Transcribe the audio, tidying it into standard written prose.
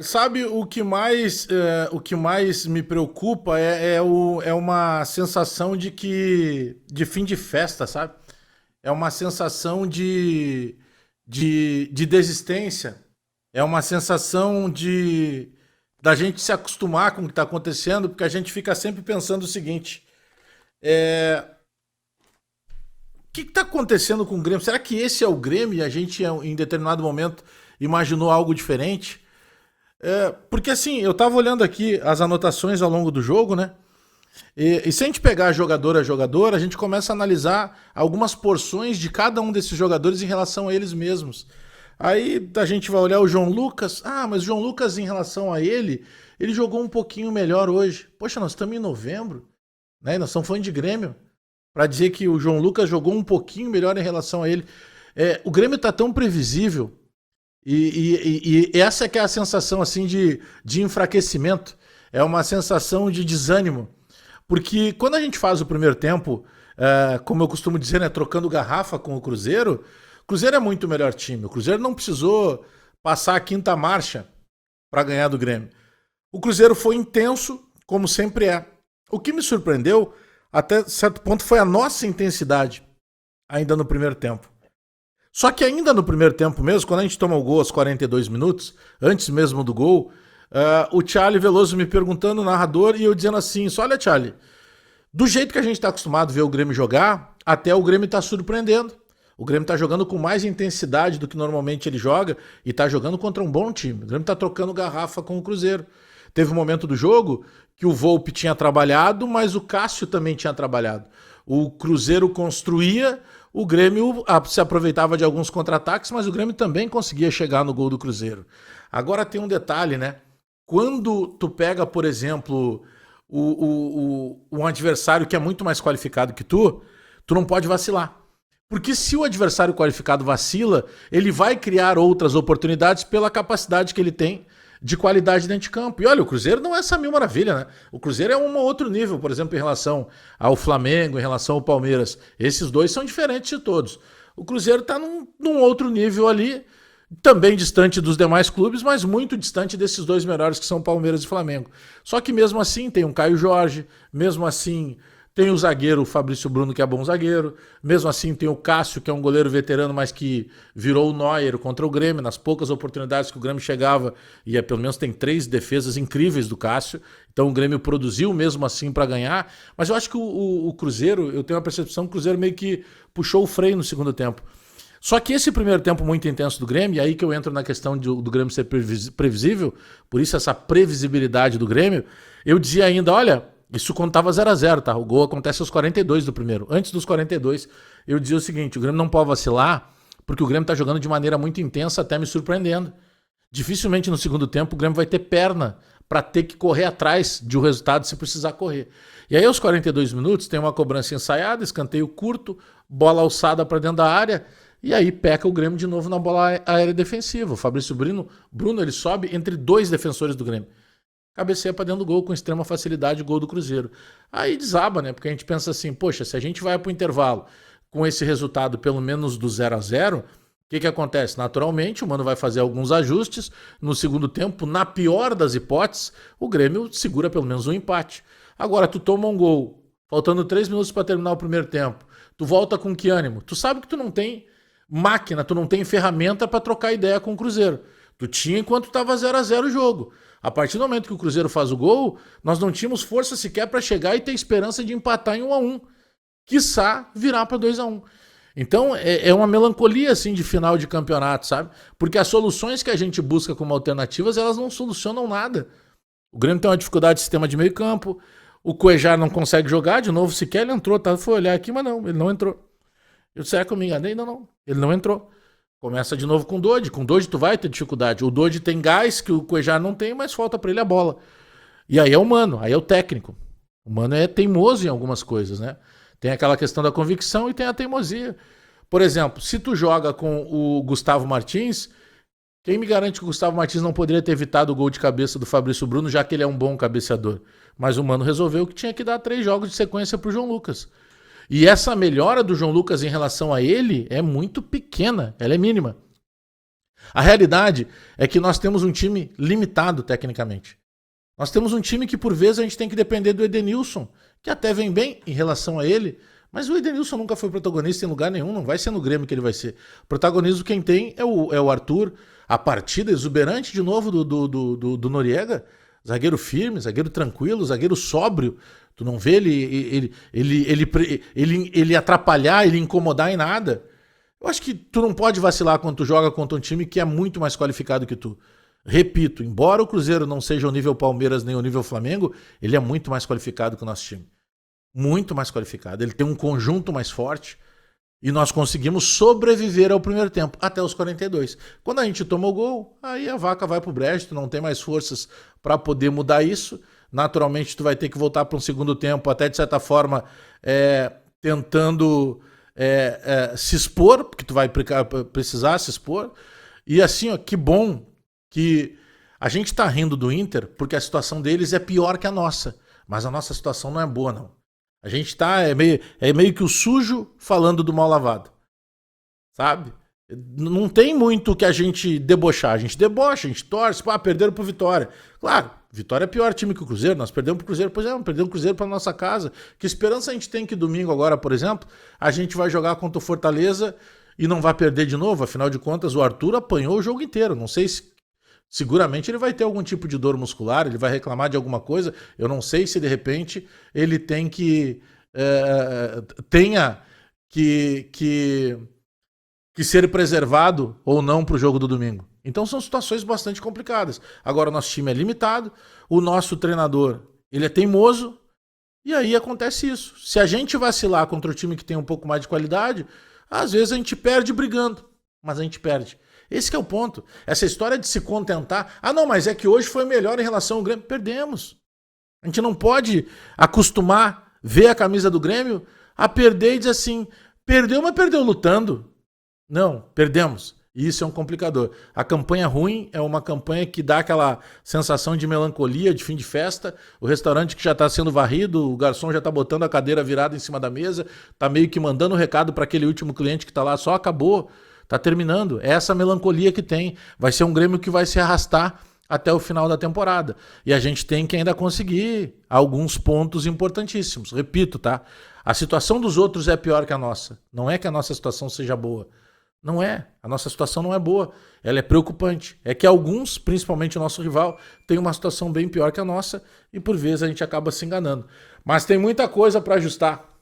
Sabe, o que mais me preocupa é uma sensação de fim de festa, sabe? É uma sensação de desistência. É uma sensação de da gente se acostumar com o que está acontecendo, porque a gente fica sempre pensando o seguinte: o que está acontecendo com o Grêmio? Será que esse é o Grêmio e a gente, em determinado momento, imaginou algo diferente? Porque assim, eu tava olhando aqui as anotações ao longo do jogo, né? E se a gente pegar jogador a jogador, a gente começa a analisar algumas porções de cada um desses jogadores em relação a eles mesmos. Aí a gente vai olhar o João Lucas. Ah, mas o João Lucas, em relação a ele jogou um pouquinho melhor hoje. Poxa, nós estamos em novembro, né? Nós estamos falando de Grêmio. Pra dizer que o João Lucas jogou um pouquinho melhor em relação a ele. O Grêmio tá tão previsível. E essa que é a sensação assim de enfraquecimento. É uma sensação de desânimo. Porque quando a gente faz o primeiro tempo, como eu costumo dizer, né, trocando garrafa com o Cruzeiro é muito melhor time. O Cruzeiro não precisou passar a quinta marcha para ganhar do Grêmio. O Cruzeiro foi intenso, como sempre é. O que me surpreendeu, até certo ponto, foi a nossa intensidade ainda no primeiro tempo. Só que ainda no primeiro tempo mesmo, quando a gente toma o gol aos 42 minutos, antes mesmo do gol, o Charlie Veloso me perguntando, o narrador, e eu dizendo assim, olha, Charlie, do jeito que a gente está acostumado a ver o Grêmio jogar, até o Grêmio está surpreendendo. O Grêmio está jogando com mais intensidade do que normalmente ele joga e está jogando contra um bom time. O Grêmio está trocando garrafa com o Cruzeiro. Teve um momento do jogo que o Volpi tinha trabalhado, mas o Cássio também tinha trabalhado. O Cruzeiro construía, o Grêmio se aproveitava de alguns contra-ataques, mas o Grêmio também conseguia chegar no gol do Cruzeiro. Agora tem um detalhe, né? Quando tu pega, por exemplo, um adversário que é muito mais qualificado que tu não pode vacilar. Porque se o adversário qualificado vacila, ele vai criar outras oportunidades pela capacidade que ele tem de qualidade dentro de campo. E olha, o Cruzeiro não é essa mil maravilha, né? O Cruzeiro é um outro nível, por exemplo, em relação ao Flamengo, em relação ao Palmeiras. Esses dois são diferentes de todos. O Cruzeiro está num outro nível ali, também distante dos demais clubes, mas muito distante desses dois melhores que são Palmeiras e Flamengo. Só que mesmo assim tem um Caio Jorge, mesmo assim tem o zagueiro Fabrício Bruno, que é bom zagueiro, mesmo assim tem o Cássio, que é um goleiro veterano, mas que virou o Neuer contra o Grêmio, nas poucas oportunidades que o Grêmio chegava, e pelo menos tem 3 defesas incríveis do Cássio, então o Grêmio produziu mesmo assim para ganhar, mas eu acho que o Cruzeiro, eu tenho a percepção que o Cruzeiro meio que puxou o freio no segundo tempo. Só que esse primeiro tempo muito intenso do Grêmio, e aí que eu entro na questão do Grêmio ser previsível, por isso essa previsibilidade do Grêmio, eu dizia ainda, olha, isso contava 0-0, tá? O gol acontece aos 42 do primeiro. Antes dos 42, eu dizia o seguinte, o Grêmio não pode vacilar, porque o Grêmio tá jogando de maneira muito intensa, até me surpreendendo. Dificilmente no segundo tempo o Grêmio vai ter perna para ter que correr atrás de um resultado se precisar correr. E aí aos 42 minutos tem uma cobrança ensaiada, escanteio curto, bola alçada para dentro da área, e aí peca o Grêmio de novo na bola aérea defensiva. O Fabrício Bruno ele sobe entre 2 defensores do Grêmio. Cabeceia para dentro do gol com extrema facilidade, o gol do Cruzeiro. Aí desaba, né? Porque a gente pensa assim, poxa, se a gente vai para o intervalo com esse resultado pelo menos do 0-0, o que acontece? Naturalmente, o Mano vai fazer alguns ajustes. No segundo tempo, na pior das hipóteses, o Grêmio segura pelo menos um empate. Agora, tu toma um gol, faltando 3 minutos para terminar o primeiro tempo. Tu volta com que ânimo? Tu sabe que tu não tem máquina, tu não tem ferramenta para trocar ideia com o Cruzeiro. Tu tinha enquanto estava 0-0 o jogo. A partir do momento que o Cruzeiro faz o gol, nós não tínhamos força sequer para chegar e ter esperança de empatar em 1-1. Quiçá virar para 2-1. Então é uma melancolia assim de final de campeonato, sabe? Porque as soluções que a gente busca como alternativas, elas não solucionam nada. O Grêmio tem uma dificuldade de sistema de meio campo, o Cuejar não consegue jogar, de novo sequer ele entrou, tá? Foi olhar aqui, mas não, ele não entrou. Eu disse, será que eu me enganei? Não, ele não entrou. Começa de novo com o Dodge. Com o Dodge tu vai ter dificuldade. O Dodge tem gás que o Cuejar não tem, mas falta para ele a bola. E aí é o Mano, aí é o técnico. O Mano é teimoso em algumas coisas, né? Tem aquela questão da convicção e tem a teimosia. Por exemplo, se tu joga com o Gustavo Martins, quem me garante que o Gustavo Martins não poderia ter evitado o gol de cabeça do Fabrício Bruno, já que ele é um bom cabeceador? Mas o Mano resolveu que tinha que dar 3 jogos de sequência pro João Lucas. E essa melhora do João Lucas em relação a ele é muito pequena, ela é mínima. A realidade é que nós temos um time limitado tecnicamente. Nós temos um time que por vezes a gente tem que depender do Edenilson, que até vem bem em relação a ele, mas o Edenilson nunca foi protagonista em lugar nenhum, não vai ser no Grêmio que ele vai ser. Protagonismo quem tem é o Arthur, a partida exuberante de novo do Noriega, zagueiro firme, zagueiro tranquilo, zagueiro sóbrio. Tu não vê ele atrapalhar, ele incomodar em nada. Eu acho que tu não pode vacilar quando tu joga contra um time que é muito mais qualificado que tu. Repito, embora o Cruzeiro não seja o nível Palmeiras nem o nível Flamengo, ele é muito mais qualificado que o nosso time. Muito mais qualificado. Ele tem um conjunto mais forte e nós conseguimos sobreviver ao primeiro tempo, até os 42. Quando a gente toma o gol, aí a vaca vai pro brejo, tu não tem mais forças para poder mudar isso. Naturalmente tu vai ter que voltar para um segundo tempo, até de certa forma tentando se expor, porque tu vai precisar se expor. E assim, ó, que bom que a gente tá rindo do Inter, porque a situação deles é pior que a nossa. Mas a nossa situação não é boa, não. A gente tá, é meio que o sujo falando do mal lavado. Sabe? Não tem muito que a gente debochar. A gente debocha, a gente torce, perderam pro Vitória. Claro, Vitória é pior time que o Cruzeiro, nós perdemos pro Cruzeiro, pois é, perdemos o Cruzeiro pra nossa casa. Que esperança a gente tem que domingo agora, por exemplo, a gente vai jogar contra o Fortaleza e não vai perder de novo? Afinal de contas, o Arthur apanhou o jogo inteiro. Não sei se... Seguramente ele vai ter algum tipo de dor muscular, ele vai reclamar de alguma coisa. Eu não sei se de repente ele tenha que ser preservado ou não para o jogo do domingo. Então são situações bastante complicadas. Agora o nosso time é limitado, o nosso treinador ele é teimoso e aí acontece isso. Se a gente vacilar contra o time que tem um pouco mais de qualidade, às vezes a gente perde brigando, mas a gente perde. Esse que é o ponto. Essa história de se contentar. Ah, não, mas é que hoje foi melhor em relação ao Grêmio. Perdemos. A gente não pode acostumar ver a camisa do Grêmio a perder e dizer assim, perdeu, mas perdeu lutando. Não, perdemos. E isso é um complicador. A campanha ruim é uma campanha que dá aquela sensação de melancolia, de fim de festa. O restaurante que já está sendo varrido, o garçom já está botando a cadeira virada em cima da mesa, está meio que mandando um recado para aquele último cliente que está lá, só acabou. Tá terminando. É essa melancolia que tem. Vai ser um Grêmio que vai se arrastar até o final da temporada. E a gente tem que ainda conseguir alguns pontos importantíssimos. Repito, tá? A situação dos outros é pior que a nossa. Não é que a nossa situação seja boa. Não é. A nossa situação não é boa. Ela é preocupante. É que alguns, principalmente o nosso rival, tem uma situação bem pior que a nossa e por vezes a gente acaba se enganando. Mas tem muita coisa para ajustar.